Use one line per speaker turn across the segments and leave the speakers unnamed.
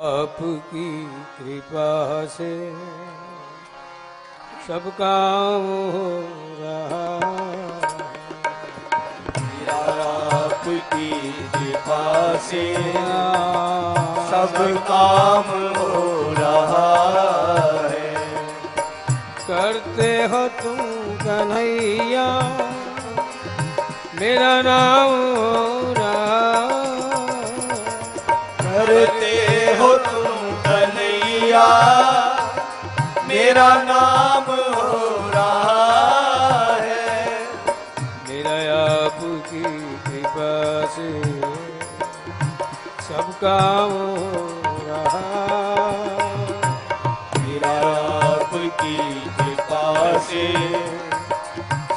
आपकी कृपा से सब काम हो रहा,
आपकी कृपा से सब काम हो रहा है।
करते हो तुम कन्हैया मेरा नाम हो रहा,
करते हो तुम कन्हैया मेरा नाम हो रहा है।
मेरा आपकी कृपा से सब काम हो रहा,
मेरा आपकी कृपा से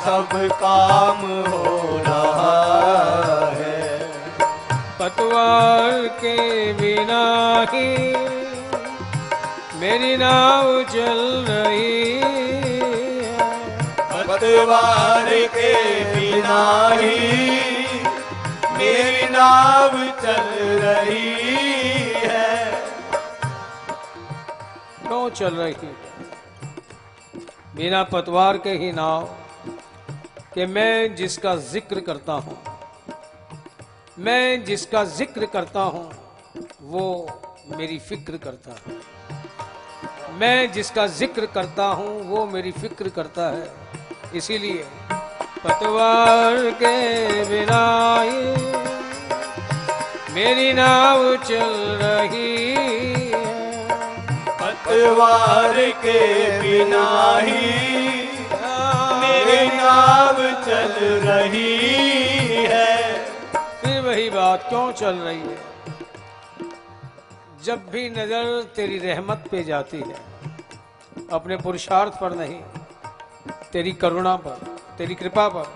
सब काम हो रहा है।
पतवार के बिना ही मेरी नाव चल रही है,
पतवार के बिना ही मेरी नाव चल रही है।
क्यों चल रही है बिना पतवार के ही नाव? कि मैं जिसका जिक्र करता हूँ, मैं जिसका जिक्र करता हूँ वो मेरी फिक्र करता है, मैं जिसका जिक्र करता हूँ वो मेरी फिक्र करता है। इसीलिए पतवार के बिना ही मेरी नाव चल रही है,
पतवार के बिना ही मेरी नाव चल रही है।
फिर वही बात, क्यों चल रही है? जब भी नजर तेरी रहमत पे जाती है, अपने पुरुषार्थ पर नहीं, तेरी करुणा पर, तेरी कृपा पर,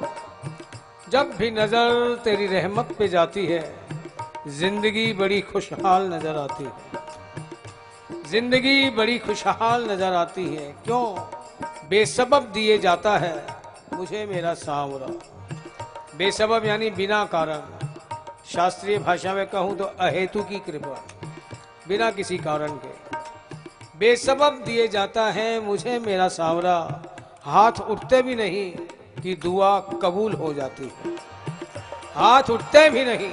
जब भी नजर तेरी रहमत पे जाती है, जिंदगी बड़ी खुशहाल नजर आती है, जिंदगी बड़ी खुशहाल नजर आती है। क्यों? बेसबब दिए जाता है मुझे मेरा सांवरा। बेसबब यानी बिना कारण, शास्त्रीय भाषा में कहूं तो अहेतु की कृपा, बिना किसी कारण के बेसबब दिए जाता है मुझे मेरा सांवरा। हाथ उठते भी नहीं कि दुआ कबूल हो जाती है, हाथ उठते भी नहीं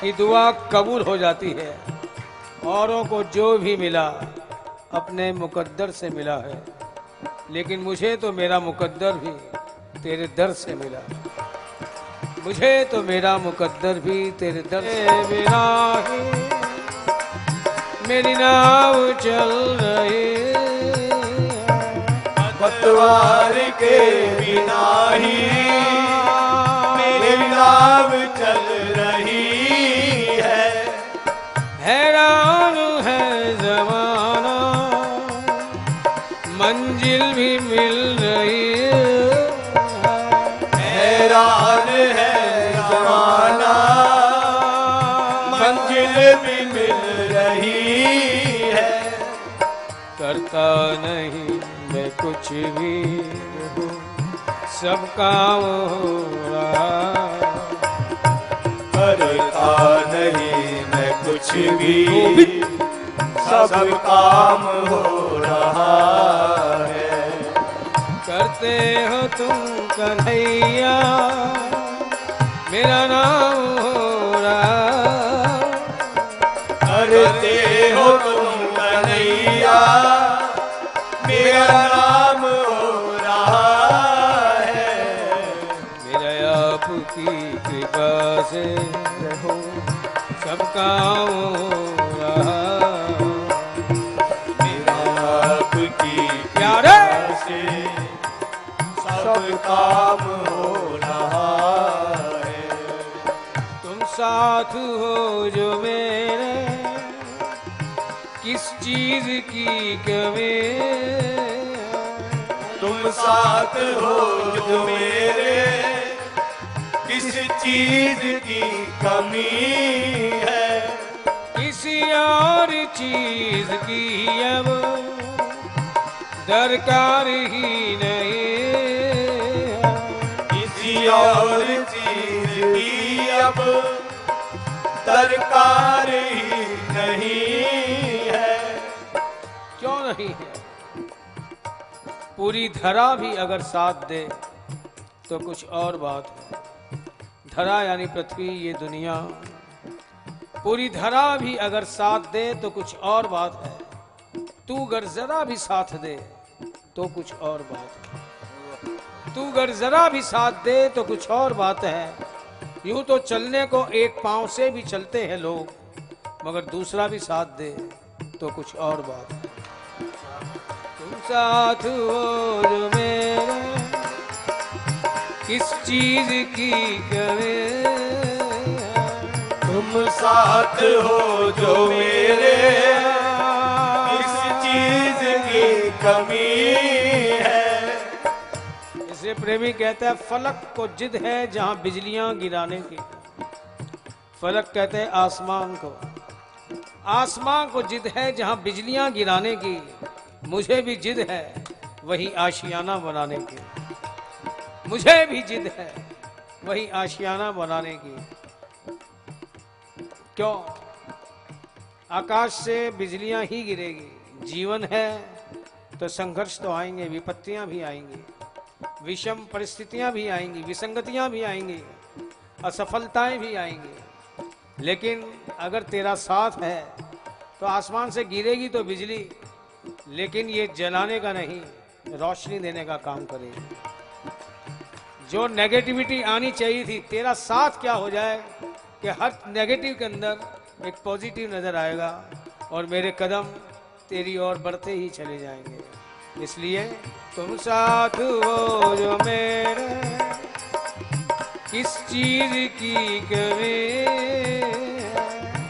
कि दुआ कबूल हो जाती है। औरों को जो भी मिला अपने मुकद्दर से मिला है, लेकिन मुझे तो मेरा मुकद्दर भी तेरे दर से मिला, मुझे तो मेरा मुकद्दर भी तेरे दर से बिना ही मेरी नाव चल रही है,
पतवार के बिना ही मेरी नाव चल रही है।
हैरान है जमाना मंजिल भी मिल रही है,
हैरान है जमाना मंजिल भी मिल रही है।
करता नहीं मैं कुछ भी हूँ, सब काम हो रहा,
करता नहीं मैं कुछ भी सब काम हो रहा है।
करते हो तुम कन्हैया मेरा नाम हो रहा,
करते हो तुम कन्हैया मेरा नाम हो रहा है।
मेरा आपकी कृपा से सब काम हो रहा,
मेरा आपकी
प्यारे
से सब काम हो रहा है।
तुम साथ हो जो मेरे, किस चीज की कमी?
तुम साथ हो जो मेरे, किस चीज की कमी है?
किसी और चीज की अब दरकार ही नहीं है,
किसी और चीज की अब दरकार ही नहीं
नहीं है। पूरी धरा भी अगर साथ दे तो कुछ और बात है। धरा यानी पृथ्वी, ये दुनिया, पूरी धरा भी अगर साथ दे तो कुछ और बात है। तू अगर जरा भी साथ दे तो कुछ और बात है। तू अगर जरा भी साथ दे तो कुछ और बात है। यूं तो चलने को एक पांव से भी चलते हैं लोग, मगर दूसरा भी साथ दे तो कुछ और बात है। तुम साथ हो जो मेरे, किस चीज की कमी है।
तुम साथ हो जो मेरे, किस चीज की कमी है।
इसे प्रेमी कहता है फलक को जिद है जहां बिजलियां गिराने की। फलक कहते हैं आसमान को, आसमान को जिद है जहां बिजलियां गिराने की। मुझे भी जिद है वही आशियाना बनाने की। मुझे भी जिद है वही आशियाना बनाने की। क्यों? आकाश से बिजलियां ही गिरेगी। जीवन है तो संघर्ष तो आएंगे, विपत्तियां भी आएंगी, विषम परिस्थितियां भी आएंगी, विसंगतियां भी आएंगी, असफलताएं भी आएंगी। लेकिन अगर तेरा साथ है तो आसमान से गिरेगी तो बिजली, लेकिन ये जलाने का नहीं, रोशनी देने का काम करेगी। जो नेगेटिविटी आनी चाहिए थी, तेरा साथ क्या हो जाए कि हर नेगेटिव के अंदर एक पॉजिटिव नजर आएगा और मेरे कदम तेरी ओर बढ़ते ही चले जाएंगे। इसलिए तुम साथ हो जो मेरे, किस चीज की कमी है।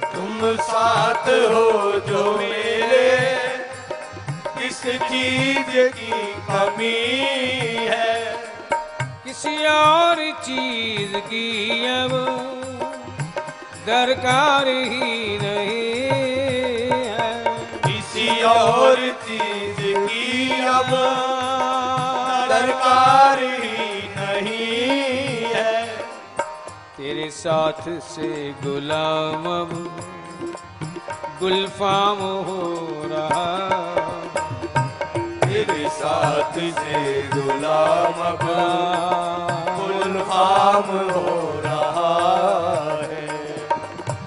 तुम साथ हो जो मेरे, किस चीज की कमी है।
किसी और चीज की अब दरकार ही नहीं है।
किसी और चीज की अब दरकार ही नहीं है।
तेरे साथ से गुलाम अब गुलफाम हो रहा।
तेरे साथ से गुलाम अब गुलफाम हो रहा है।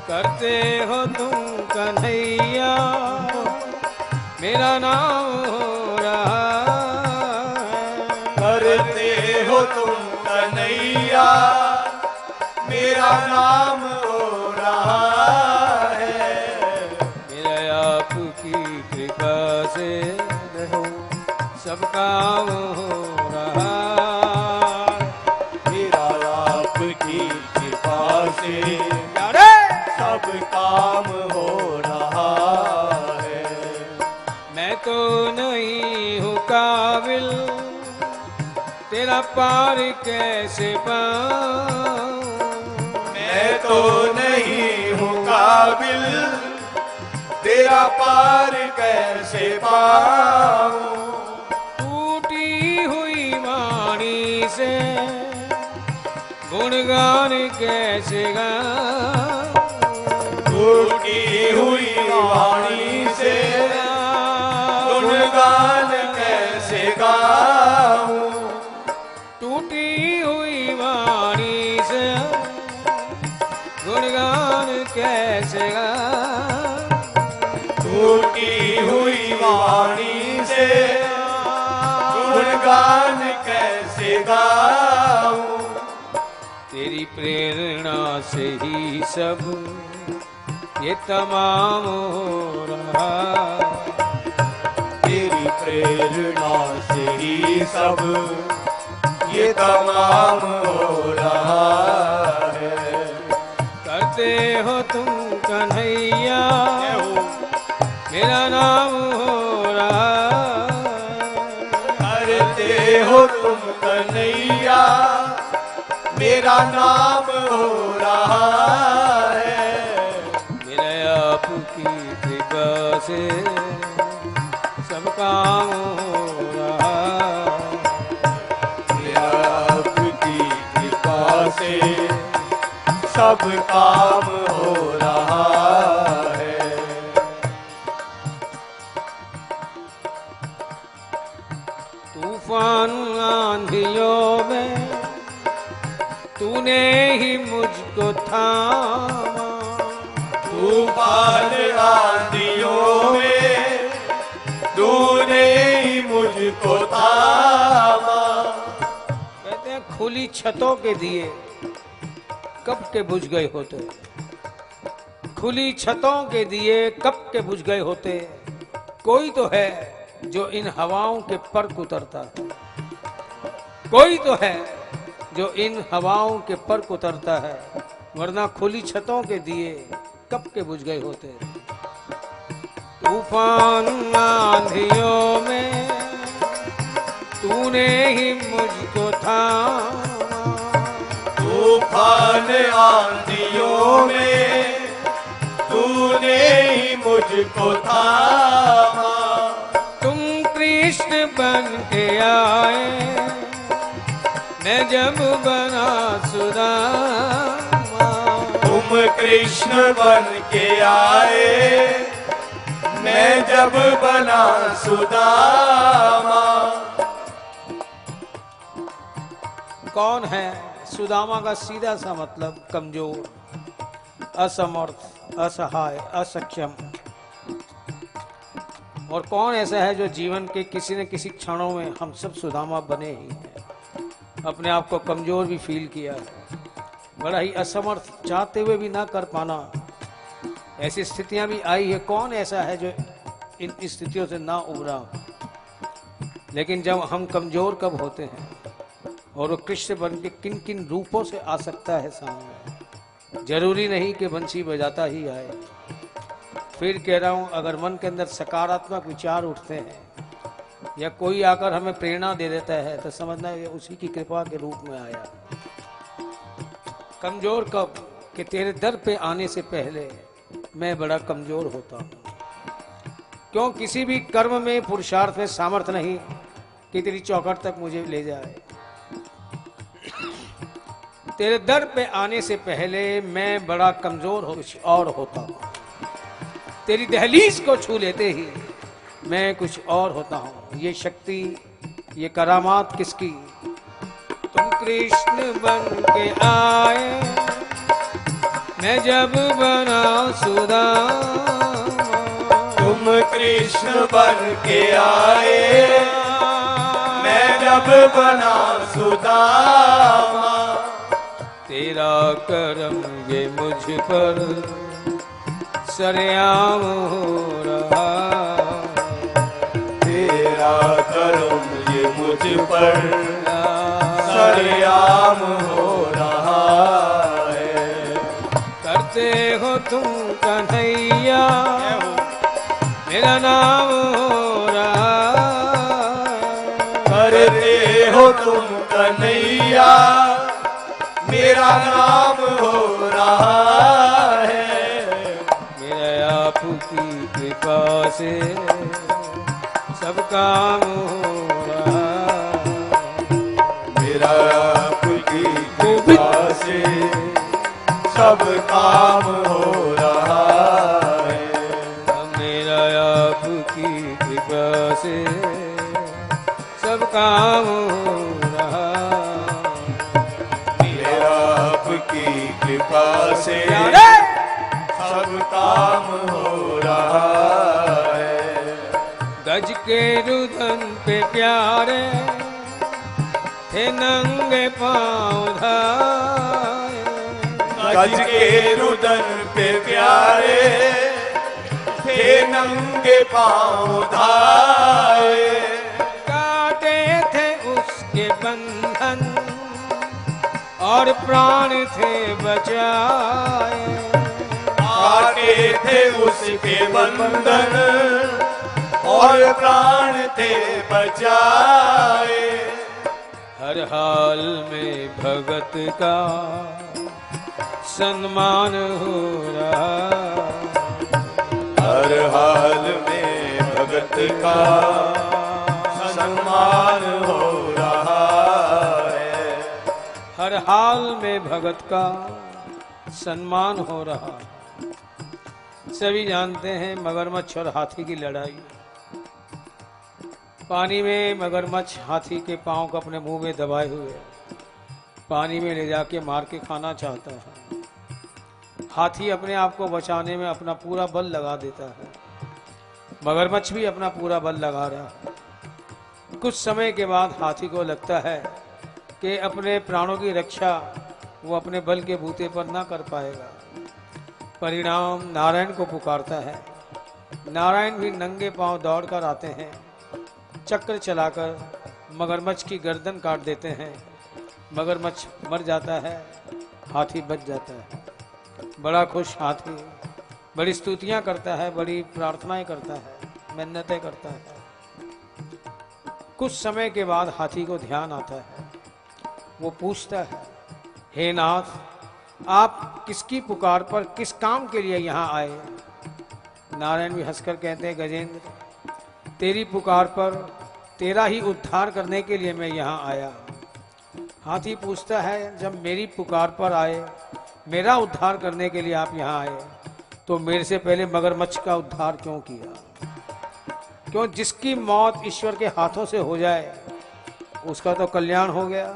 करते हो तुम कन्हैया मेरा नाम हो रहा है।
करते हो तुम कन्हैया मेरा नाम हो रहा है।
मेरा आपकी कृपा से सब काम हो रहा।
मेरा आपकी कृपा से सब काम हो रहा है।
मैं तो नहीं हूँ काबिल तेरा पार कैसे पाऊं।
मैं तो नहीं हूँ काबिल तेरा पार कैसे पाऊं।
टूटी हुई वाणी से गुणगान कैसे गाऊं।
टूटी हुई वाणी से गुणगान कैसे गाऊं।
टूटी हुई वाणी से गुणगान कैसे गाऊं।
टूटी हुई वाणी से गुणगान कैसे गाऊं।
तेरी प्रेरणा से ही सब ये तमाम हो रहा।
तेरी प्रेरणा से ही सब ये तमाम हो रहा है।
करते हो तुम कन्हैया मेरा नाम हो रहा।
करते हो तुम कन्हैया मेरा नाम हो रहा है।
मेरे आपकी कृपा से सब काम हो रहा।
मेरा आपकी कृपा से सब काम हो रहा है। तूफान आंधियों में तूने ही मुझको थामा।
कहते हैं खुली छतों के दिए कब के बुझ गए होते, खुली छतों के दिए कब के बुझ गए होते। कोई तो है जो इन हवाओं के पर उतरता है, कोई तो है जो इन हवाओं के पर उतरता है, वरना खुली छतों के दिए कब के बुझ गए होते। तूफान आंधियों में तूने ही मुझको थामा।
तूफान आंधियों में तूने ही मुझको थामा।
तुम कृष्ण बन के आए मैं जब बना सुदामा।
तुम कृष्ण बन के आए मैं जब बना सुदामा।
कौन है सुदामा का सीधा सा मतलब कमजोर, असमर्थ, असहाय, असक्षम। और कौन ऐसा है जो जीवन के किसी न किसी क्षणों में, हम सब सुदामा बने ही हैं, अपने आप को कमजोर भी फील किया है, बड़ा ही असमर्थ, चाहते हुए भी ना कर पाना, ऐसी स्थितियां भी आई है। कौन ऐसा है जो इन स्थितियों से ना उबरा। लेकिन जब हम कमजोर कब होते हैं और वो कृष्ण बन के किन किन रूपों से आ सकता है सामने, जरूरी नहीं कि बंसी बजाता ही आए। फिर कह रहा हूं, अगर मन के अंदर सकारात्मक विचार उठते हैं या कोई आकर हमें प्रेरणा दे देता है तो समझना ये उसी की कृपा के रूप में आया। कमजोर कब कि तेरे दर पे आने से पहले मैं बड़ा कमजोर होता हूं। क्यों किसी भी कर्म में, पुरुषार्थ में सामर्थ्य नहीं कि तेरी चौखट तक मुझे ले जाए। तेरे दर पे आने से पहले मैं बड़ा कमजोर कुछ और होता हूं। तेरी दहलीज को छू लेते ही मैं कुछ और होता हूं। ये शक्ति, ये करामात किसकी। तुम कृष्ण बन के आए मैं जब बना सुदामा।
तुम कृष्ण बन के आए मैं जब बना सुदामा।
तेरा करम ये मुझ पर सरेआम हो रहा।
तेरा करम ये मुझ पर सरेआम हो रहा है।
करते हो तुम कन्हैया मेरा नाम हो रहा।
करते हो तुम कन्हैया मेरा नाम हो रहा है।
मेरा आपकी कृपा से सब काम हो रहा।
मेरा आपकी कृपा से सब काम हो रहा है।
मेरा आपकी कृपा से सब काम हो रहा।
मेरा आपकी कृपा से सब काम हो रहा है।
गज के रुदन पे प्यारे थे नंगे पाँव धाये।
गज के रुदन पे प्यारे थे नंगे पाँव धाये।
काटे थे उसके बंधन और प्राण थे बचाए।
काटे थे उसके बंधन और प्राण थे बचाए।
हर हाल में भगत का सम्मान हो रहा।
हर हाल में भगत का सम्मान हो रहा है।
हर हाल में भगत का सम्मान हो रहा। सभी जानते हैं मगरमच्छ और हाथी की लड़ाई। पानी में मगरमच्छ हाथी के पांव को अपने मुंह में दबाए हुए पानी में ले जाके मार के खाना चाहता है। हाथी अपने आप को बचाने में अपना पूरा बल लगा देता है, मगरमच्छ भी अपना पूरा बल लगा रहा है। कुछ समय के बाद हाथी को लगता है कि अपने प्राणों की रक्षा वो अपने बल के बूते पर ना कर पाएगा। परिणाम नारायण को पुकारता है। नारायण भी नंगे पांव दौड़कर आते हैं, चक्र चलाकर मगरमच्छ की गर्दन काट देते हैं। मगरमच्छ मर जाता है, हाथी बच जाता है। बड़ा खुश हाथी बड़ी स्तुतियां करता है, बड़ी प्रार्थनाएं करता है, मिन्नतें करता है। कुछ समय के बाद हाथी को ध्यान आता है। वो पूछता है, हे नाथ, आप किसकी पुकार पर किस काम के लिए यहाँ आए? नारायण भी हंसकर कहते हैं, गजेंद्र, तेरी पुकार पर तेरा ही उद्धार करने के लिए मैं यहाँ आया। हाथी पूछता है, जब मेरी पुकार पर आए, मेरा उद्धार करने के लिए आप यहाँ आए, तो मेरे से पहले मगरमच्छ का उद्धार क्यों किया? क्यों जिसकी मौत ईश्वर के हाथों से हो जाए उसका तो कल्याण हो गया।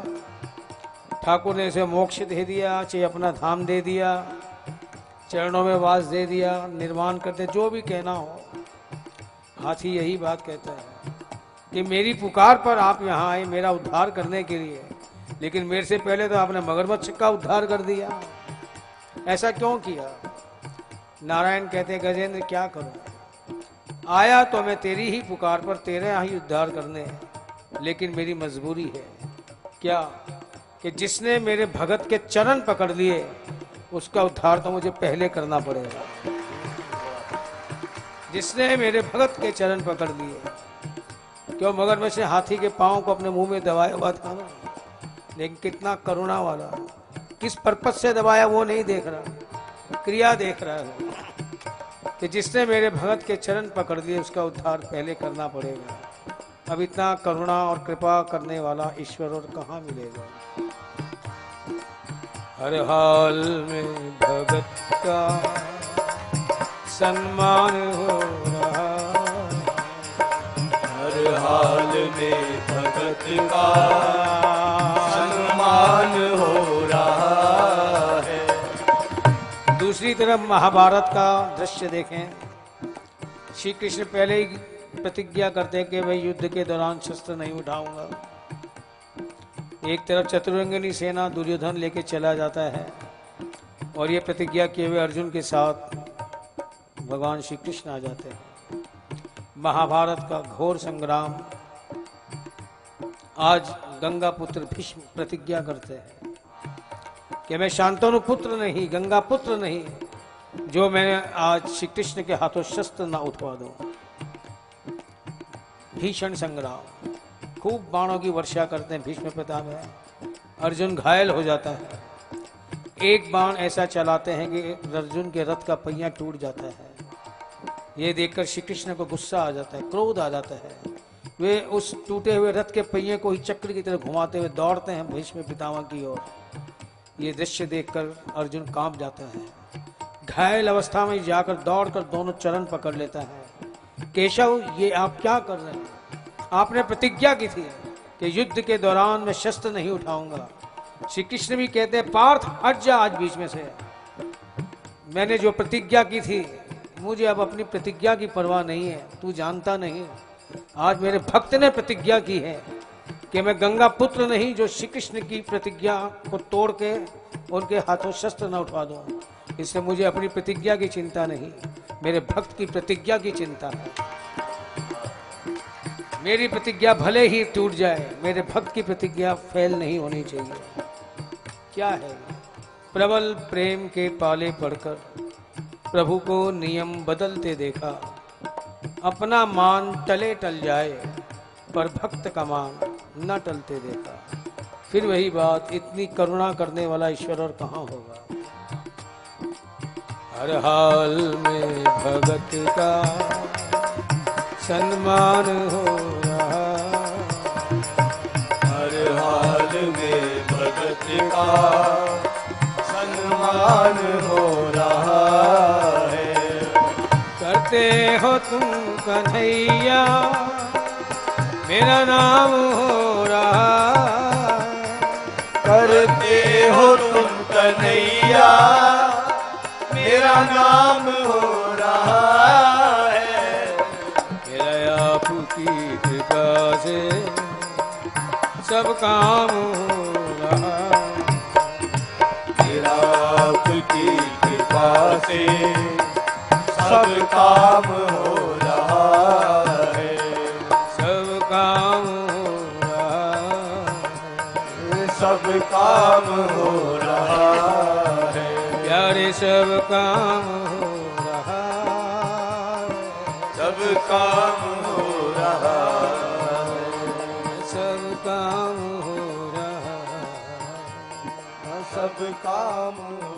ठाकुर ने इसे मोक्ष दे दिया, चाहे अपना धाम दे दिया, चरणों में वास दे दिया, निर्माण करते, जो भी कहना हो। हाथी यही बात कहता है कि मेरी पुकार पर आप यहाँ आए मेरा उद्धार करने के लिए, लेकिन मेरे से पहले तो आपने मगरमच्छ का उद्धार कर दिया। ऐसा क्यों किया? नारायण कहते, गजेंद्र, क्या करूं? आया तो मैं तेरी ही पुकार पर तेरा ही उद्धार करने, लेकिन मेरी मजबूरी है। क्या? कि जिसने मेरे भगत के चरण पकड़ लिए उसका उद्धार तो मुझे पहले करना पड़ेगा। जिसने मेरे भगत के चरण पकड़ लिए, क्यों मगरमच्छ ने हाथी के पांव को अपने मुंह में दबाया हुआ था ना, लेकिन कितना करुणा वाला, किस पर्पज से दबाया वो नहीं देख रहा, क्रिया देख रहा है कि जिसने मेरे भगत के चरण पकड़ लिए उसका उद्धार पहले करना पड़ेगा। अब इतना करुणा और कृपा करने वाला ईश्वर और कहाँ मिलेगा? हर हाल में भगत का सम्मान हो रहा,
हर हाल में भगत का सम्मान हो रहा है।
दूसरी तरफ महाभारत का दृश्य देखें। श्री कृष्ण पहले ही प्रतिज्ञा करते हैं कि मैं युद्ध के दौरान शस्त्र नहीं उठाऊंगा। एक तरफ चतुरंगिनी सेना दुर्योधन लेके चला जाता है और ये प्रतिज्ञा किए हुए अर्जुन के साथ भगवान श्री कृष्ण आ जाते हैं। महाभारत का घोर संग्राम। आज गंगा पुत्र भीष्म प्रतिज्ञा करते हैं कि मैं शांतनु पुत्र नहीं, गंगा पुत्र नहीं, जो मैं आज श्री कृष्ण के हाथों शस्त्र ना उठवा दूं। भीषण संग्राम, खूब बाणों की वर्षा करते हैं भीष्म पितामह। अर्जुन घायल हो जाता है। एक बाण ऐसा चलाते हैं कि अर्जुन के रथ का पहिया टूट जाता है। ये देखकर श्री कृष्ण को गुस्सा आ जाता है, क्रोध आ जाता है। वे उस टूटे हुए रथ के पहिए को ही चक्र की तरह घुमाते हुए दौड़ते हैं भीष्म पितामह की ओर। ये दृश्य देखकर अर्जुन कांप जाता है। घायल अवस्था में जाकर दौड़कर दोनों चरण पकड़ लेता है। केशव, ये आप क्या कर रहे हैं? आपने प्रतिज्ञा की थी कि युद्ध के दौरान मैं शस्त्र नहीं उठाऊंगा। श्री कृष्ण भी कहते हैं, पार्थ हट जा आज बीच में से। मैंने जो प्रतिज्ञा की थी, मुझे अब अपनी प्रतिज्ञा की परवाह नहीं है। तू जानता नहीं, आज मेरे भक्त ने प्रतिज्ञा की है कि मैं गंगा पुत्र नहीं, जो श्री कृष्ण की प्रतिज्ञा को तोड़ के उनके हाथों शस्त्र न उठवा दूं। इससे मुझे अपनी प्रतिज्ञा की चिंता नहीं, मेरे भक्त की प्रतिज्ञा की चिंता है। मेरी प्रतिज्ञा भले ही टूट जाए, मेरे भक्त की प्रतिज्ञा फेल नहीं होनी चाहिए। क्या है? प्रबल प्रेम के पाले पड़कर प्रभु को नियम बदलते देखा। अपना मान टले टल जाए, पर भक्त का मान न टलते देखा। फिर वही बात, इतनी करुणा करने वाला ईश्वर और कहाँ होगा? हर हाल में भगत का सम्मान हो रहा,
हर हाल में भगत का सम्मान हो रहा है।
करते हो तुम कन्हैया मेरा नाम हो रहा,
करते हो तुम कन्हैया नाम हो रहा है।
मेरा आपकी कृपा से सब काम हो रहा है।
मेरा आपकी कृपा से सब काम हो रहा है।
सब काम हो रहा है।
सब काम हो रहा है।
प्यारे सब काम हो रहा है।
सब काम हो रहा है।
सब काम हो रहा है।
सब काम हो